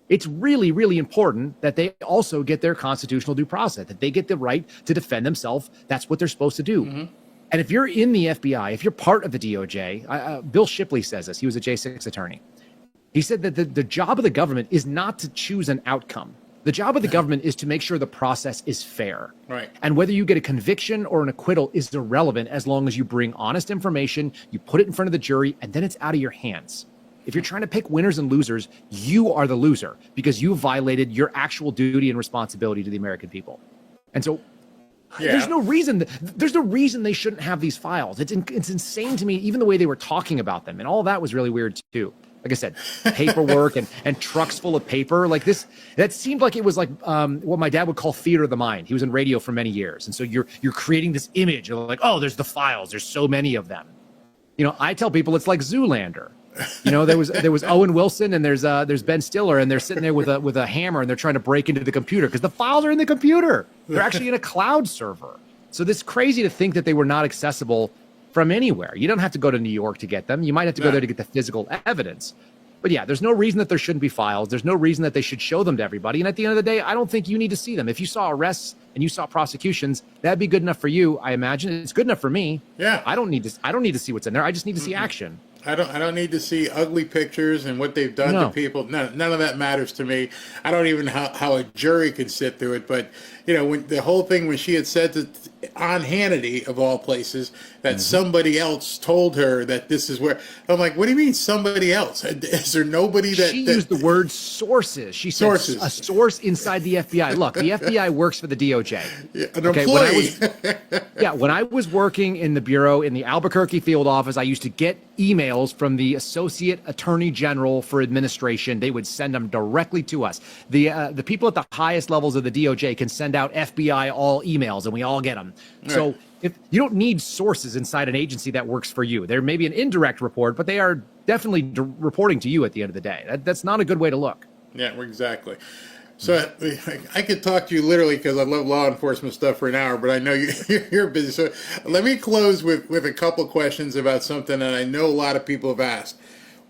it's really, really important that they also get their constitutional due process, that they get the right to defend themselves. That's what they're supposed to do. And if you're in the FBI, if you're part of the DOJ, Bill Shipley says this. He was a J6 attorney. He said that the job of the government is not to choose an outcome. The job of the government is to make sure the process is fair.
Right.
And whether you get a conviction or an acquittal is irrelevant, as long as you bring honest information, you put it in front of the jury, and then it's out of your hands. If you're trying to pick winners and losers, you are the loser, because you violated your actual duty and responsibility to the American people. And so there's no reason they shouldn't have these files. It's insane to me, even the way they were talking about them. And all that was really weird too. Like I said, paperwork and trucks full of paper like this. That seemed like it was like what my dad would call theater of the mind. He was in radio for many years. And so you're creating this image of like, oh, there's the files. There's so many of them. I tell people it's like Zoolander. There was Owen Wilson and there's Ben Stiller, and they're sitting there with a hammer, and they're trying to break into the computer because the files are in the computer. They're actually in a cloud server. So this crazy to think that they were not accessible from anywhere. You don't have to go to New York to get them. You might have to go there to get the physical evidence. But yeah, there's no reason that there shouldn't be files. There's no reason that they should show them to everybody. And at the end of the day, I don't think you need to see them. If you saw arrests and you saw prosecutions, that'd be good enough for you. I imagine it's good enough for me.
Yeah.
I don't need to see what's in there. I just need to see action.
I don't need to see ugly pictures and what they've done to people. None of that matters to me. I don't even how a jury can sit through it. But when the whole thing, when she had said that on Hannity of all places that somebody else told her that this is where, I'm like, what do you mean somebody else? Is there nobody that
she used the word sources? She said
Sources.
a source inside the FBI. Look, the FBI works for the DOJ.
an employee?
When I was working in the bureau in the Albuquerque field office, I used to get emails from the Associate Attorney General for Administration. They would send them directly to us. The people at the highest levels of the DOJ can send out FBI all emails, and we all get them. Right. So if you don't need sources inside an agency that works for you, there may be an indirect report, but they are definitely reporting to you at the end of the day. That's not a good way to look.
Yeah, exactly. So I could talk to you literally because I love law enforcement stuff for an hour, but I know you're busy. So let me close with a couple questions about something that I know a lot of people have asked.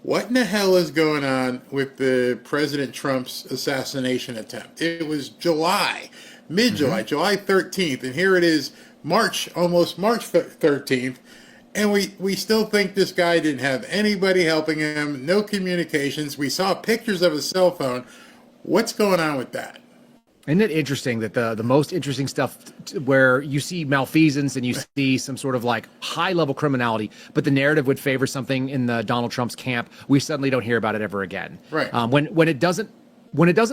What in the hell is going on with the President Trump's assassination attempt? It was July, mid-July, July 13th, and here it is, almost March 13th, and we still think this guy didn't have anybody helping him, no communications. We saw pictures of his cell phone. What's going on with that?
Isn't it interesting that the most interesting stuff where you see malfeasance and you see some sort of like high level criminality, but the narrative would favor something in the Donald Trump's camp, we suddenly don't hear about it ever again.
Right.
When it doesn't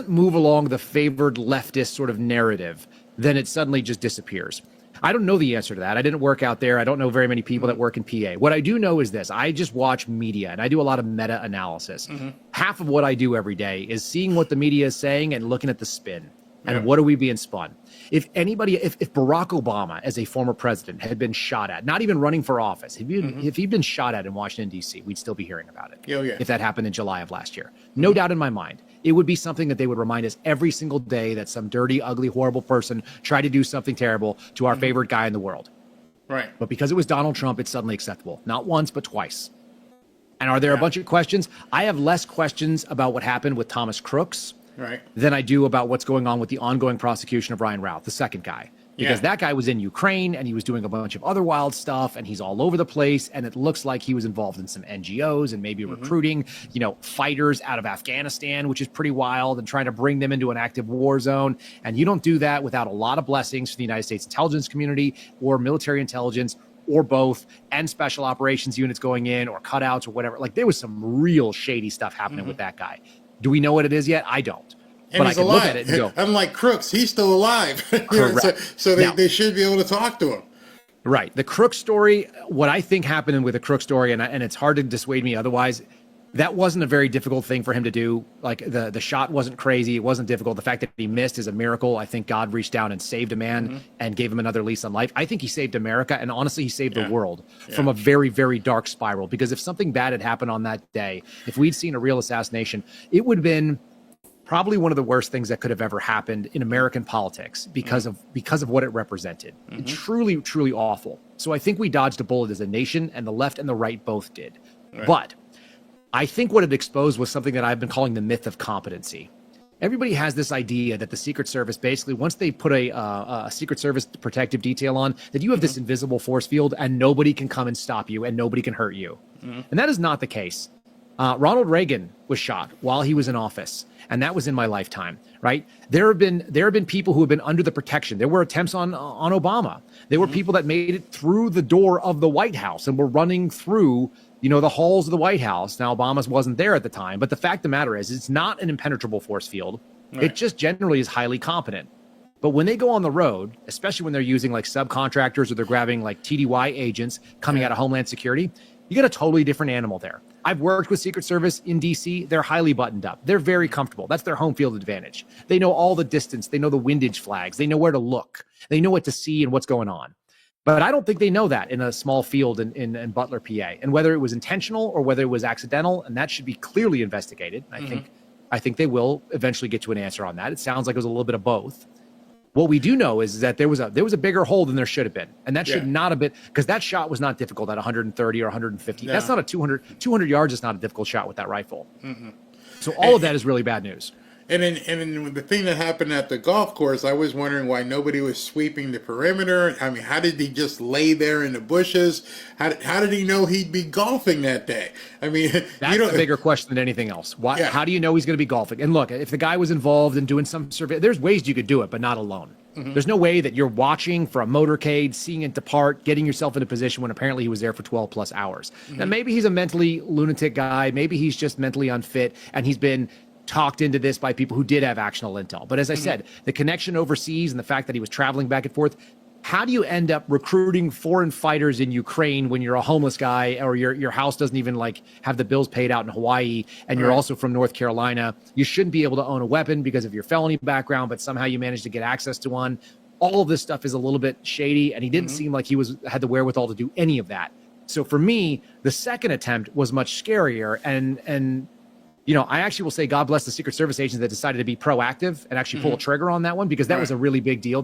move along the favored leftist sort of narrative, then it suddenly just disappears. I don't know the answer to that. I didn't work out there. I don't know very many people that work in PA. What I do know is this. I just watch media and I do a lot of meta analysis. Half of what I do every day is seeing what the media is saying and looking at the spin. And what are we being spun? If Barack Obama, as a former president, had been shot at, not even running for office, if he'd been shot at in Washington, D.C., we'd still be hearing about it. If that happened in July of last year. No doubt in my mind. It would be something that they would remind us every single day that some dirty, ugly, horrible person tried to do something terrible to our favorite guy in the world.
Right.
But because it was Donald Trump, it's suddenly acceptable. Not once, but twice. And are there a bunch of questions? I have less questions about what happened with Thomas Crooks than I do about what's going on with the ongoing prosecution of Ryan Routh, the second guy. Because that guy was in Ukraine and he was doing a bunch of other wild stuff and he's all over the place. And it looks like he was involved in some NGOs and maybe recruiting, fighters out of Afghanistan, which is pretty wild, and trying to bring them into an active war zone. And you don't do that without a lot of blessings from the United States intelligence community or military intelligence or both, and special operations units going in or cutouts or whatever. Like there was some real shady stuff happening with that guy. Do we know what it is yet? I don't.
And
but
he's
I can
alive.
Look at it and go,
unlike Crooks, he's still alive.
Correct.
So they should be able to talk to him.
Right. The Crooks story, what I think happened with the Crooks story, and it's hard to dissuade me otherwise, that wasn't a very difficult thing for him to do. Like the shot wasn't crazy. It wasn't difficult. The fact that he missed is a miracle. I think God reached down and saved a man and gave him another lease on life. I think he saved America. And honestly, he saved the world from a very, very dark spiral. Because if something bad had happened on that day, if we'd seen a real assassination, it would have been probably one of the worst things that could have ever happened in American politics because of what it represented. Truly, truly awful. So I think we dodged a bullet as a nation, and the left and the right both did. Right. But I think what it exposed was something that I've been calling the myth of competency. Everybody has this idea that the Secret Service, basically, once they put a Secret Service protective detail on, that you have this invisible force field and nobody can come and stop you and nobody can hurt you. And that is not the case. Ronald Reagan was shot while he was in office, and that was in my lifetime, right? There have been people who have been under the protection. There were attempts on Obama. There were people that made it through the door of the White House and were running through, the halls of the White House. Now, Obama wasn't there at the time, but the fact of the matter is it's not an impenetrable force field. Right. It just generally is highly competent. But when they go on the road, especially when they're using like subcontractors or they're grabbing like TDY agents coming out of Homeland Security, you get a totally different animal there. I've worked with Secret Service in DC. They're highly buttoned up. They're very comfortable. That's their home field advantage. They know all the distance. They know the windage flags. They know where to look. They know what to see and what's going on. But I don't think they know that in a small field in Butler, PA. And whether it was intentional or whether it was accidental, and that should be clearly investigated. I think they will eventually get to an answer on that. It sounds like it was a little bit of both. What we do know is that there was a bigger hole than there should have been. And that should not have been, because that shot was not difficult at 130 or 150. No. That's not a 200 yards is not a difficult shot with that rifle. So all of that is really bad news.
And then the thing that happened at the golf course, I was wondering why nobody was sweeping the perimeter. I mean, how did he just lay there in the bushes? How did he know he'd be golfing that day? I mean,
that's a bigger question than anything else. Why? Yeah. How do you know he's going to be golfing? And look, if the guy was involved in doing some survey, there's ways you could do it, but not alone. There's no way that you're watching for a motorcade, seeing it depart, getting yourself in a position when apparently he was there for 12 plus hours. Now, maybe he's a mentally lunatic guy. Maybe he's just mentally unfit and he's been talked into this by people who did have actionable intel. But as I said, the connection overseas and the fact that he was traveling back and forth, how do you end up recruiting foreign fighters in Ukraine when you're a homeless guy or your house doesn't even like have the bills paid out in Hawaii and you're also from North Carolina? You shouldn't be able to own a weapon because of your felony background, but somehow you managed to get access to one. All of this stuff is a little bit shady, and he didn't seem like he had the wherewithal to do any of that. So for me, the second attempt was much scarier, and I actually will say God bless the Secret Service agents that decided to be proactive and actually pull a trigger on that one, because that was a really big deal.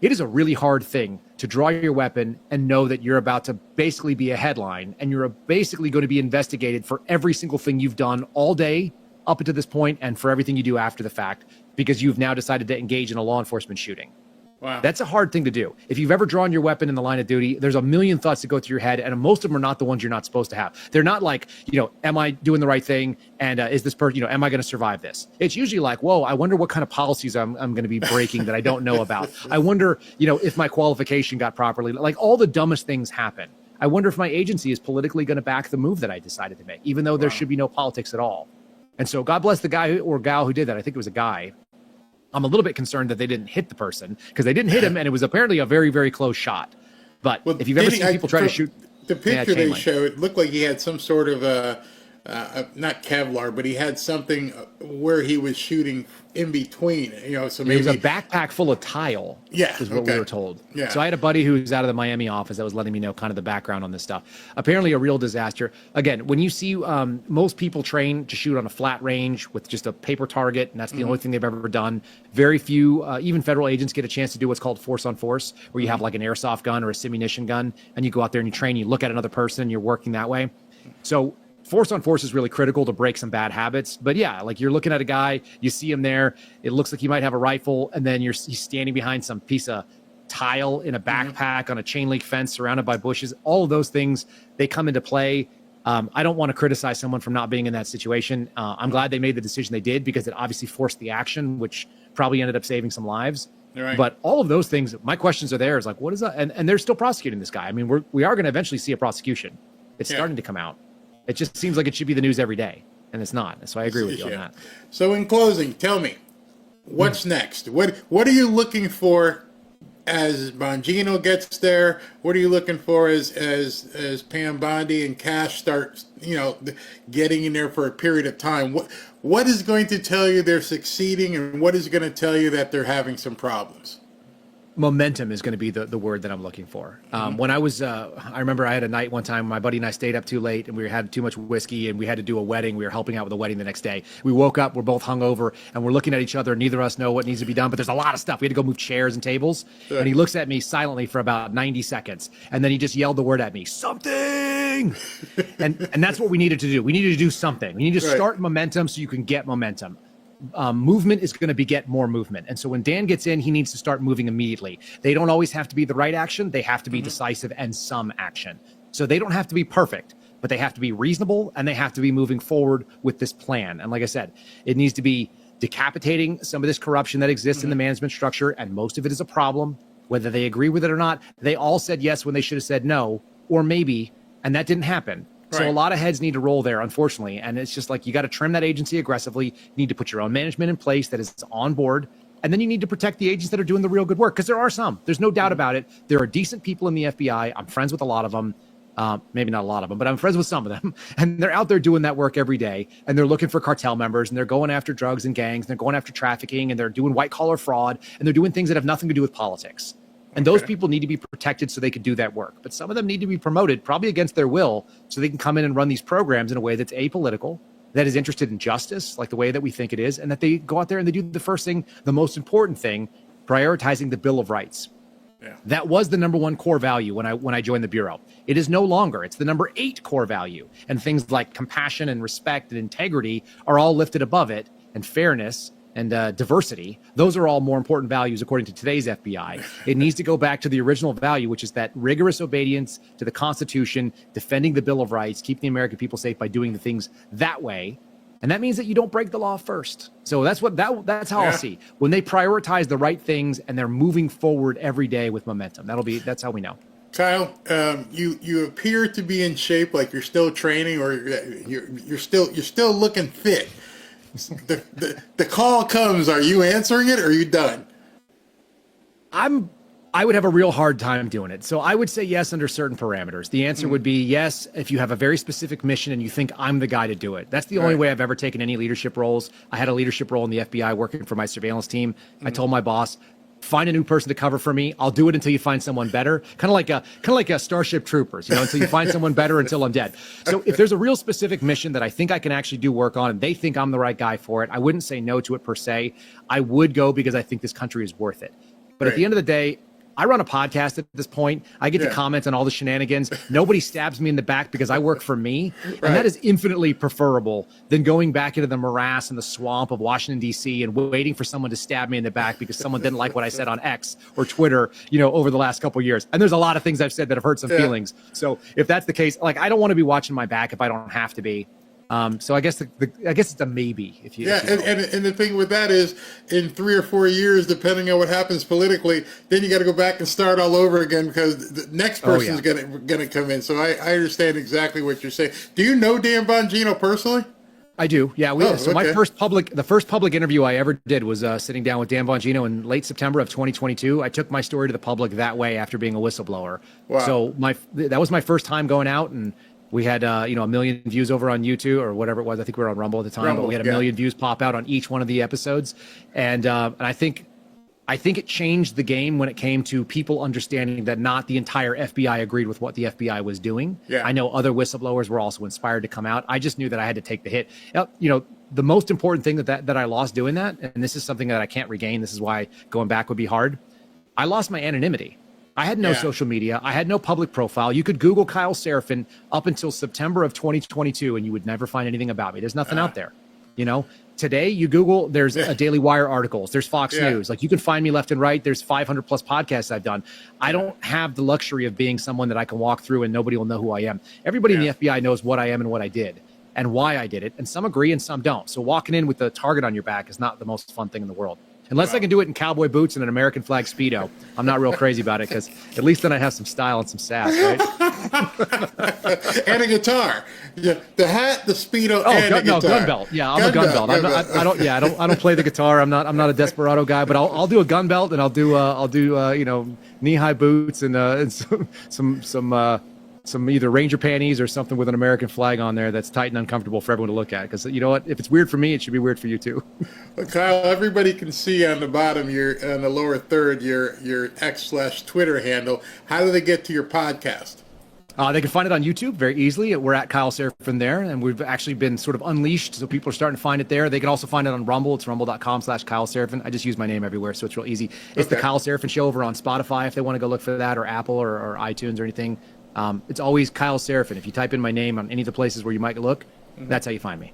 It is a really hard thing to draw your weapon and know that you're about to basically be a headline, and you're basically going to be investigated for every single thing you've done all day up until this point and for everything you do after the fact, because you've now decided to engage in a law enforcement shooting.
Wow.
That's a hard thing to do. If you've ever drawn your weapon in the line of duty, there's a million thoughts that go through your head, and most of them are not the ones you're not supposed to have. They're not like, am I doing the right thing? And is this person, am I going to survive this? It's usually like, whoa, I wonder what kind of policies I'm going to be breaking that I don't know about. I wonder, if my qualification got properly, like all the dumbest things happen. I wonder if my agency is politically going to back the move that I decided to make, even though there should be no politics at all. And so God bless the guy or gal who did that. I think it was a guy. I'm a little bit concerned that they didn't hit the person, because they didn't hit him, and it was apparently a very, very close shot. But if you've ever seen people try to shoot,
the picture they showed, it looked like he had some sort of not Kevlar, but he had something where he was shooting in between. So maybe
it was a backpack full of tile.
Yeah,
is what we were told.
Yeah.
So I had a buddy who's out of the Miami office that was letting me know kind of the background on this stuff. Apparently, a real disaster. Again, when you see most people train to shoot on a flat range with just a paper target, and that's the only thing they've ever done. Very few, even federal agents, get a chance to do what's called force on force, where you have like an airsoft gun or a simunition gun, and you go out there and you train. You look at another person, and you're working that way. So force on force is really critical to break some bad habits. But yeah, like you're looking at a guy, you see him there, it looks like he might have a rifle, and then he's standing behind some piece of tile in a backpack on a chain link fence surrounded by bushes. All of those things, they come into play. I don't want to criticize someone for not being in that situation. I'm glad they made the decision they did, because it obviously forced the action, which probably ended up saving some lives.
Right.
But all of those things, my questions are there is like, what is that? And they're still prosecuting this guy. I mean, we are going to eventually see a prosecution. It's starting to come out. It just seems like it should be the news every day, and it's not. So I agree with you on that.
So in closing, tell me, what's next? What are you looking for as Bongino gets there? What are you looking for as Pam Bondi and Cash start, getting in there for a period of time? What is going to tell you they're succeeding, and what is going to tell you that they're having some problems?
Momentum is going to be the word that I'm looking for. When I was, I remember I had a night one time, my buddy and I stayed up too late, and we had too much whiskey, and we had to do a wedding. We were helping out with a wedding the next day. We woke up, we're both hungover, and we're looking at each other. Neither of us know what needs to be done, but there's a lot of stuff. We had to go move chairs and tables. Sure. And he looks at me silently for about 90 seconds, and then he just yelled the word at me, something. and that's what we needed to do. We needed to do something. We need to start momentum so you can get momentum. Movement is going to beget more movement. And so when Dan gets in, he needs to start moving immediately. They don't always have to be the right action. They have to be decisive and some action. So they don't have to be perfect, but they have to be reasonable, and they have to be moving forward with this plan. And like I said, it needs to be decapitating some of this corruption that exists in the management structure. And most of it is a problem, whether they agree with it or not. They all said yes when they should have said no, or maybe, and that didn't happen. So a lot of heads need to roll there, unfortunately. And it's just like, you got to trim that agency aggressively. You need to put your own management in place that is on board. And then you need to protect the agents that are doing the real good work, because there are some. There's no doubt about it. There are decent people in the FBI. I'm friends with a lot of them. Maybe not a lot of them, but I'm friends with some of them. And they're out there doing that work every day. And they're looking for cartel members, and they're going after drugs and gangs, and they're going after trafficking, and they're doing white collar fraud, and they're doing things that have nothing to do with politics. And those people need to be protected so they can do that work. But some of them need to be promoted, probably against their will, so they can come in and run these programs in a way that's apolitical, that is interested in justice, like the way that we think it is, and that they go out there and they do the first thing, the most important thing, prioritizing the Bill of Rights. Yeah. That was the number one core value when I joined the Bureau. It is no longer. It's the number 8 core value. And things like compassion and respect and integrity are all lifted above it, and fairness and diversity. Those are all more important values according to today's FBI. It needs to go back to the original value, which is that rigorous obedience to the Constitution, defending the Bill of Rights, keeping the American people safe by doing the things that way. And that means that you don't break the law first. So that's how I'll see. When they prioritize the right things and they're moving forward every day with momentum. That's how we know.
Kyle, you appear to be in shape, like you're still training, or you're still looking fit. The call comes. Are you answering it, or are you done?
I would have a real hard time doing it. So I would say yes under certain parameters. The answer would be yes if you have a very specific mission and you think I'm the guy to do it. That's the only way I've ever taken any leadership roles. I had a leadership role in the FBI working for my surveillance team. I told my boss, find a new person to cover for me. I'll do it until you find someone better. Kind of like a Starship Troopers, until you find someone better until I'm dead. So if there's a real specific mission that I think I can actually do work on and they think I'm the right guy for it, I wouldn't say no to it per se. I would go because I think this country is worth it. But at the end of the day, I run a podcast at this point. I get to comment on all the shenanigans. Nobody stabs me in the back because I work for me. And that is infinitely preferable than going back into the morass and the swamp of Washington, D.C. and waiting for someone to stab me in the back because someone didn't like what I said on X or Twitter, over the last couple of years. And there's a lot of things I've said that have hurt some feelings. So if that's the case, I don't want to be watching my back if I don't have to be. So I guess I guess it's a maybe. If you
and the thing with that is, in 3 or 4 years, depending on what happens politically, then you got to go back and start all over again because the next person's gonna come in. So I understand exactly what you're saying. Do you know Dan Bongino personally?
I do. Yeah. My first public interview I ever did was sitting down with Dan Bongino in late September of 2022. I took my story to the public that way after being a whistleblower. Wow. So that was my first time going out, and we had, 1 million views over on YouTube or whatever it was. I think we were on Rumble at the time, but we had 1 million views pop out on each one of the episodes. And I think it changed the game when it came to people understanding that not the entire FBI agreed with what the FBI was doing. Yeah. I know other whistleblowers were also inspired to come out. I just knew that I had to take the hit. The most important thing that I lost doing that, and this is something that I can't regain, this is why going back would be hard. I lost my anonymity. I had no social media. I had no public profile. You could Google Kyle Seraphin up until September of 2022, and you would never find anything about me. There's nothing out there. Today you Google, there's a Daily Wire articles, there's Fox News. You can find me left and right. There's 500 plus podcasts I've done. I don't have the luxury of being someone that I can walk through and nobody will know who I am. Everybody in the FBI knows what I am and what I did and why I did it. And some agree and some don't. So walking in with the target on your back is not the most fun thing in the world. Unless I can do it in cowboy boots and an American flag Speedo. I'm not real crazy about it because at least then I have some style and some sass, right?
And a guitar. Yeah, the hat, the Speedo, and a guitar.
Gun belt. Yeah, I'm a gun belt. I don't play the guitar. I'm not a desperado guy, but I'll do a gun belt and I'll do knee-high boots and some either Ranger panties or something with an American flag on there that's tight and uncomfortable for everyone to look at. Because you know what? If it's weird for me, it should be weird for you too.
Well, Kyle, everybody can see on the bottom, on the lower third, your X/Twitter handle. How do they get to your podcast?
They can find it on YouTube very easily. We're at Kyle Seraphin there, and we've actually been sort of unleashed, so people are starting to find it there. They can also find it on Rumble. It's rumble.com/Kyle Seraphin. I just use my name everywhere, so it's real easy. It's the Kyle Seraphin Show over on Spotify if they want to go look for that, or Apple or iTunes or anything. It's always Kyle Seraphin. If you type in my name on any of the places where you might look, that's how you find me.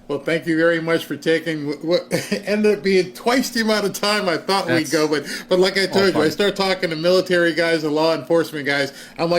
Well, thank you very much for taking what ended up being twice the amount of time I thought we'd go. But like I told you, I start talking to military guys and law enforcement guys. I'm like,